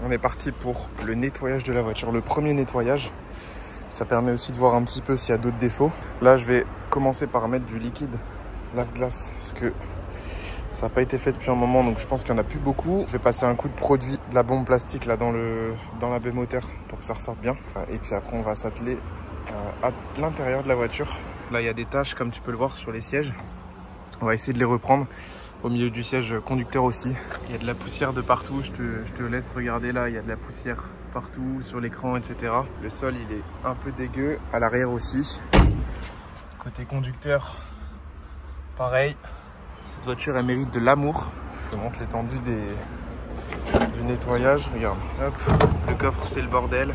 on est parti pour le nettoyage de la voiture. Le premier nettoyage, ça permet aussi de voir un petit peu s'il y a d'autres défauts. Là, je vais commencer par mettre du liquide lave-glace parce que ça n'a pas été fait depuis un moment, donc je pense qu'il n'y en a plus beaucoup. Je vais passer un coup de produit de la bombe plastique là dans la baie moteur pour que ça ressorte bien. Et puis après, on va s'atteler à l'intérieur de la voiture. Là, il y a des taches, comme tu peux le voir, sur les sièges. On va essayer de les reprendre. Au milieu du siège conducteur aussi. Il y a de la poussière de partout. Je te laisse regarder là. Il y a de la poussière partout, sur l'écran, etc. Le sol, il est un peu dégueu. À l'arrière aussi. Côté conducteur, pareil. Cette voiture, elle mérite de l'amour. Je te montre l'étendue du nettoyage. Regarde, hop, le coffre, c'est le bordel.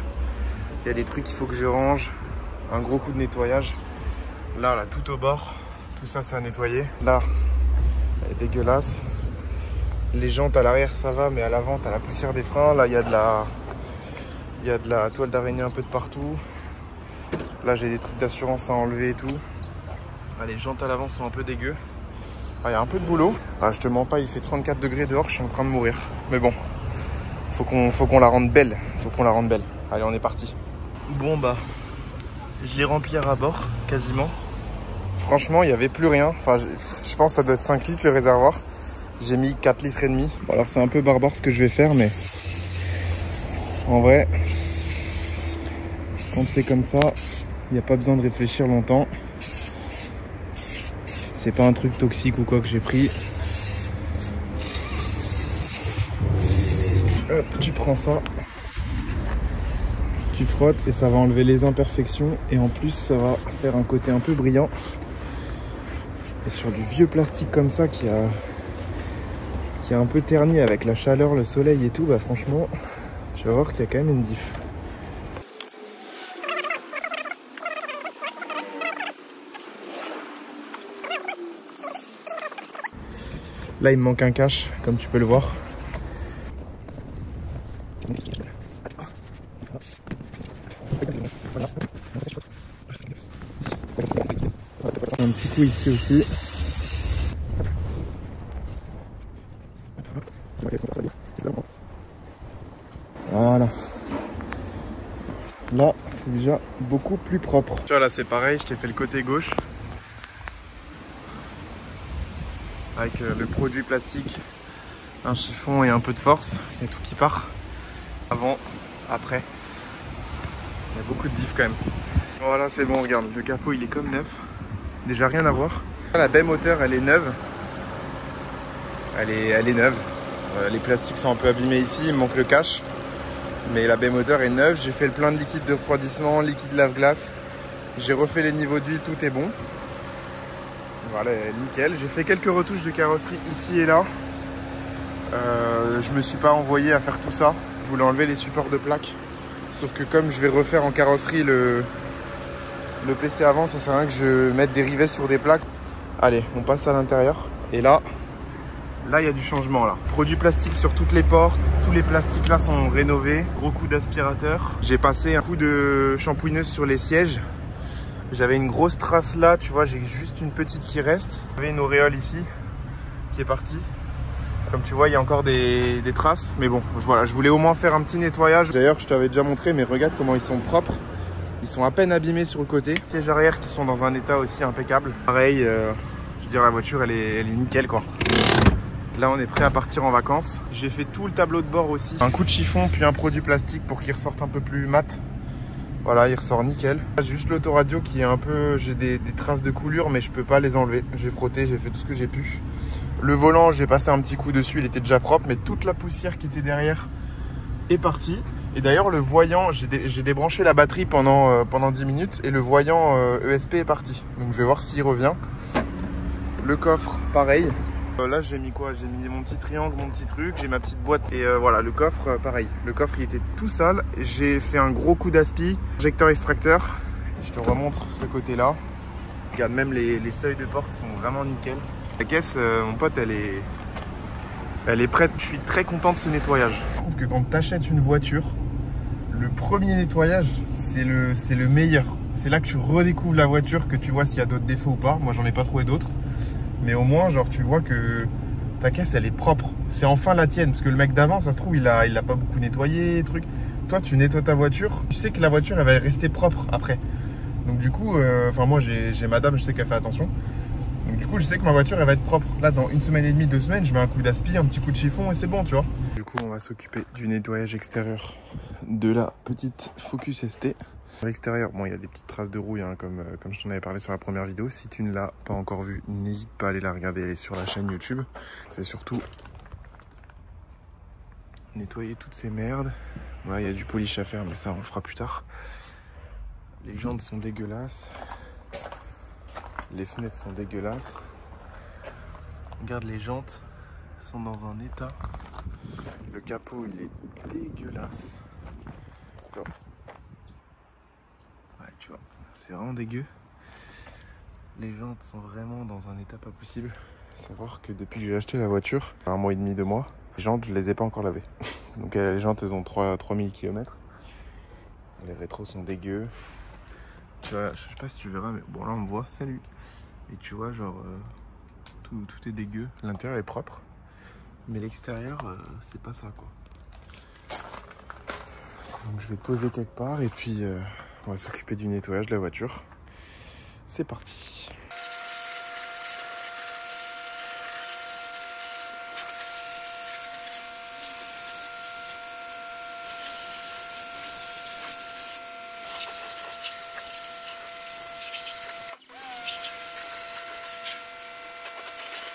Il y a des trucs qu'il faut que je range. Un gros coup de nettoyage. Là, tout au bord. Tout ça, c'est à nettoyer. Là, elle est dégueulasse. Les jantes à l'arrière, ça va, mais à l'avant, t'as la poussière des freins. Là, il y a de la toile d'araignée un peu de partout. Là, j'ai des trucs d'assurance à enlever et tout. Là, les jantes à l'avant sont un peu dégueu. Il y a un peu de boulot. Je te mens pas, il fait 34 degrés dehors, je suis en train de mourir. Mais bon, faut qu'on la rende belle. Allez, on est parti. Bon, je l'ai rempli à bord, quasiment. Franchement, il n'y avait plus rien. Enfin, je pense que ça doit être 5 litres le réservoir. J'ai mis 4 litres et demi. Bon, alors, c'est un peu barbare ce que je vais faire, mais en vrai, quand c'est comme ça, il n'y a pas besoin de réfléchir longtemps. C'est pas un truc toxique ou quoi que j'ai pris. Hop, tu prends ça. Tu frottes et ça va enlever les imperfections. Et en plus, ça va faire un côté un peu brillant. Et sur du vieux plastique comme ça qui a un peu terni avec la chaleur, le soleil et tout, franchement, tu vas voir qu'il y a quand même une diff. Là, il me manque un cache, comme tu peux le voir. Un petit coup ici aussi. Voilà. Là, c'est déjà beaucoup plus propre. Tu vois, là, c'est pareil, je t'ai fait le côté gauche. Avec le produit plastique, un chiffon et un peu de force. Il y a tout qui part. Avant, après. Il y a beaucoup de diff quand même. Voilà, c'est bon, regarde, le capot il est comme neuf. Déjà rien à voir. La baie moteur, elle est neuve. Elle est neuve. Les plastiques sont un peu abîmés ici, il me manque le cache. Mais la baie moteur est neuve. J'ai fait le plein de liquide de refroidissement, liquide lave-glace. J'ai refait les niveaux d'huile, tout est bon. Voilà, nickel. J'ai fait quelques retouches de carrosserie ici et là. Je me suis pas envoyé à faire tout ça. Je voulais enlever les supports de plaques. Sauf que comme je vais refaire en carrosserie le PC avant, ça sert à rien que je mette des rivets sur des plaques. Allez, on passe à l'intérieur. Et là, il y a du changement là. Produits plastiques sur toutes les portes. Tous les plastiques là sont rénovés. Gros coup d'aspirateur. J'ai passé un coup de shampouineuse sur les sièges. J'avais une grosse trace là, tu vois, j'ai juste une petite qui reste. J'avais une auréole ici qui est partie. Comme tu vois, il y a encore des traces. Mais bon, voilà, je voulais au moins faire un petit nettoyage. D'ailleurs, je t'avais déjà montré, mais regarde comment ils sont propres. Ils sont à peine abîmés sur le côté. Les sièges arrière qui sont dans un état aussi impeccable. Pareil, je veux dire, la voiture, elle est nickel quoi. Là, on est prêt à partir en vacances. J'ai fait tout le tableau de bord aussi. Un coup de chiffon, puis un produit plastique pour qu'il ressorte un peu plus mat. Voilà, il ressort nickel. Juste l'autoradio qui est un peu... J'ai des traces de coulure, mais je peux pas les enlever. J'ai frotté, j'ai fait tout ce que j'ai pu. Le volant, j'ai passé un petit coup dessus, il était déjà propre, mais toute la poussière qui était derrière est partie. Et d'ailleurs, le voyant, j'ai débranché la batterie pendant 10 minutes et le voyant ESP est parti. Donc je vais voir s'il revient. Le coffre, pareil. Là, j'ai mis quoi? J'ai mis mon petit triangle, mon petit truc, j'ai ma petite boîte. Et voilà, le coffre, pareil. Le coffre, il était tout sale. J'ai fait un gros coup d'aspi, injecteur extracteur. Je te remontre ce côté-là. Regarde, même les seuils de porte sont vraiment nickel. La caisse, mon pote, elle est prête. Je suis très content de ce nettoyage. Je trouve que quand tu achètes une voiture, le premier nettoyage, c'est le meilleur. C'est là que tu redécouvres la voiture, que tu vois s'il y a d'autres défauts ou pas. Moi, j'en ai pas trouvé d'autres. Mais au moins, genre, tu vois que ta caisse elle est propre. C'est enfin la tienne, parce que le mec d'avant, ça se trouve, il a pas beaucoup nettoyé, truc. Toi, tu nettoies ta voiture, tu sais que la voiture elle va rester propre après. Donc du coup, enfin moi j'ai madame, je sais qu'elle fait attention. Donc du coup, je sais que ma voiture elle va être propre. Là, dans 1 semaine et demie, 2 semaines, je mets un coup d'aspi, un petit coup de chiffon et c'est bon, tu vois. Du coup, on va s'occuper du nettoyage extérieur de la petite Focus ST. À l'extérieur, bon, il y a des petites traces de rouille, hein, comme je t'en avais parlé sur la première vidéo. Si tu ne l'as pas encore vue, n'hésite pas à aller la regarder, elle est sur la chaîne YouTube. C'est surtout nettoyer toutes ces merdes. Ouais, il y a du polish à faire, mais ça, on le fera plus tard. Les jantes sont dégueulasses. Les fenêtres sont dégueulasses. Regarde, les jantes sont dans un état. Le capot, il est dégueulasse. Attends. Ouais, tu vois, c'est vraiment dégueu. Les jantes sont vraiment dans un état pas possible. Savoir que depuis que j'ai acheté la voiture, 1 mois et demi, 2 mois, les jantes, je les ai pas encore lavées. Donc les jantes, elles ont 3000 km. Les rétros sont dégueux. Tu vois, je sais pas si tu verras, mais bon là on me voit, salut. Et tu vois, genre, tout est dégueu. L'intérieur est propre, mais l'extérieur, c'est pas ça, quoi. Donc je vais te poser quelque part et puis on va s'occuper du nettoyage de la voiture. C'est parti.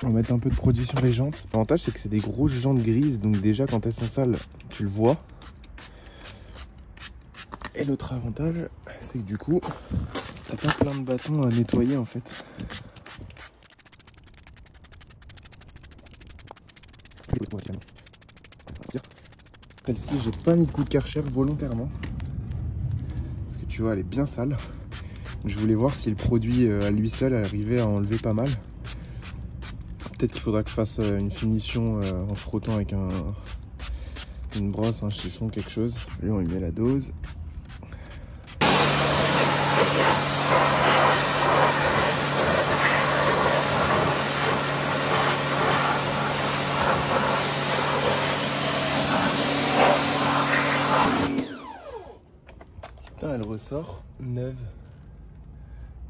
On va mettre un peu de produit sur les jantes. L'avantage c'est que c'est des grosses jantes grises, donc déjà quand elles sont sales, tu le vois. Et l'autre avantage, c'est que du coup, t'as pas plein de bâtons à nettoyer en fait. Celle-ci, j'ai pas mis de coup de Karcher volontairement. Parce que tu vois, elle est bien sale. Je voulais voir si le produit à lui seul arrivait à enlever pas mal. Peut-être qu'il faudra que je fasse une finition en frottant avec une brosse, un chiffon, quelque chose. Lui, on lui met la dose. Putain, elle ressort neuve.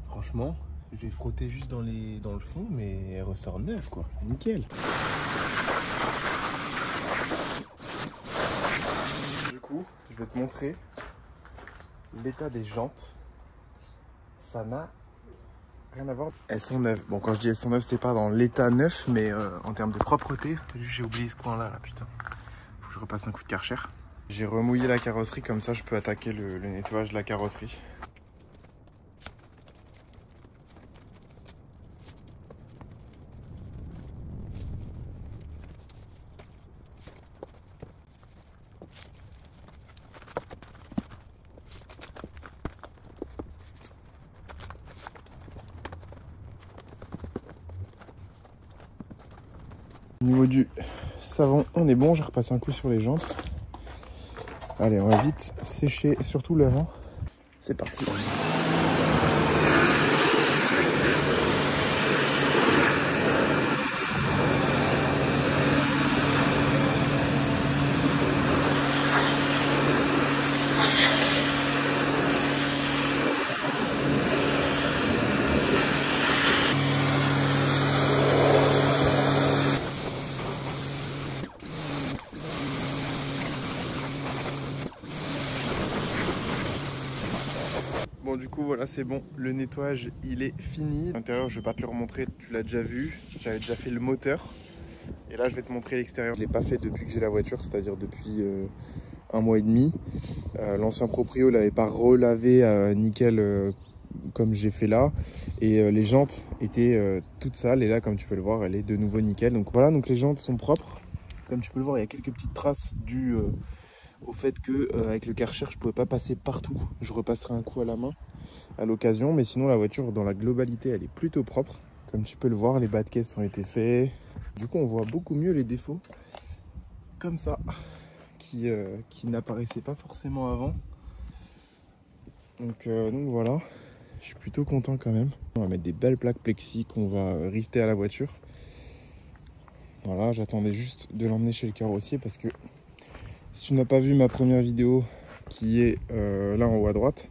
Franchement, je vais frotter juste dans le fond, mais elle ressort neuve, quoi. Nickel. Du coup, je vais te montrer l'état des jantes. Ça n'a rien à voir. Elles sont neuves. Bon, quand je dis elles sont neuves, c'est pas dans l'état neuf, mais en termes de propreté. J'ai oublié ce coin-là, là, putain. Faut que je repasse un coup de Karcher. J'ai remouillé la carrosserie, comme ça je peux attaquer le nettoyage de la carrosserie. Au niveau du savon, on est bon. Je repasse un coup sur les jantes. Allez, on va vite sécher, surtout l'avant. C'est parti. Bon, du coup voilà, c'est bon, le nettoyage il est fini. L'intérieur, je vais pas te le remontrer, tu l'as déjà vu. J'avais déjà fait le moteur et là je vais te montrer l'extérieur. Je l'ai pas fait depuis que j'ai la voiture, c'est-à-dire depuis 1 mois et demi. L'ancien proprio l'avait pas relavé nickel comme j'ai fait là, et les jantes étaient toutes sales, et là comme tu peux le voir, elle est de nouveau nickel. Donc voilà, donc les jantes sont propres. Comme tu peux le voir, il y a quelques petites traces dues au fait que avec le Karcher je pouvais pas passer partout. Je repasserai un coup à la main à l'occasion, mais sinon la voiture dans la globalité elle est plutôt propre. Comme tu peux le voir, les bas de caisse ont été faits. Du coup on voit beaucoup mieux les défauts comme ça qui n'apparaissaient pas forcément avant. Donc voilà, je suis plutôt content quand même. On va mettre des belles plaques plexi qu'on va rifter à la voiture. Voilà, j'attendais juste de l'emmener chez le carrossier parce que si tu n'as pas vu ma première vidéo qui est là en haut à droite,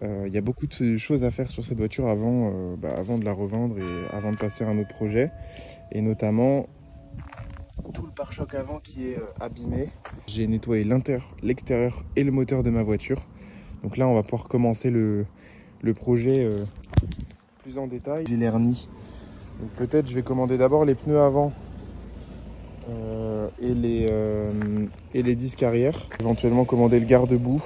il y a beaucoup de choses à faire sur cette voiture avant de la revendre et avant de passer à un autre projet. Et notamment tout le pare-choc avant qui est abîmé. J'ai nettoyé l'intérieur, l'extérieur et le moteur de ma voiture. Donc là on va pouvoir commencer le projet plus en détail. J'ai l'hernie. Donc peut-être je vais commander d'abord les pneus avant et les disques arrière. Éventuellement commander le garde-boue.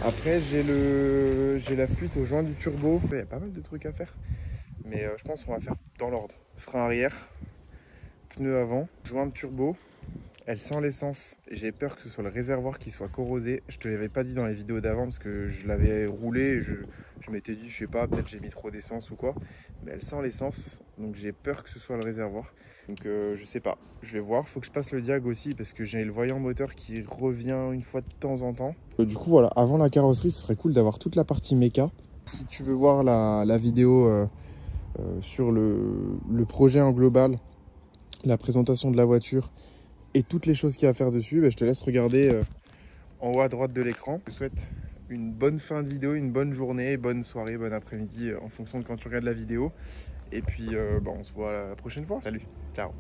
Après j'ai la fuite au joint du turbo. Il y a pas mal de trucs à faire. Mais je pense qu'on va faire dans l'ordre. Frein arrière, pneu avant, joint de turbo. Elle sent l'essence. J'ai peur que ce soit le réservoir qui soit corrosé. Je te l'avais pas dit dans les vidéos d'avant parce que je l'avais roulé et je m'étais dit, je sais pas, peut-être j'ai mis trop d'essence ou quoi. Mais elle sent l'essence. Donc j'ai peur que ce soit le réservoir. Donc je sais pas. Je vais voir. Faut que je passe le diag aussi parce que j'ai le voyant moteur qui revient une fois de temps en temps. Du coup voilà, avant la carrosserie, ce serait cool d'avoir toute la partie méca. Si tu veux voir la vidéo sur le projet en global, la présentation de la voiture et toutes les choses qu'il y a à faire dessus, je te laisse regarder en haut à droite de l'écran. Je te souhaite une bonne fin de vidéo, une bonne journée, bonne soirée, bon après-midi en fonction de quand tu regardes la vidéo. Et puis on se voit la prochaine fois. Salut, ciao.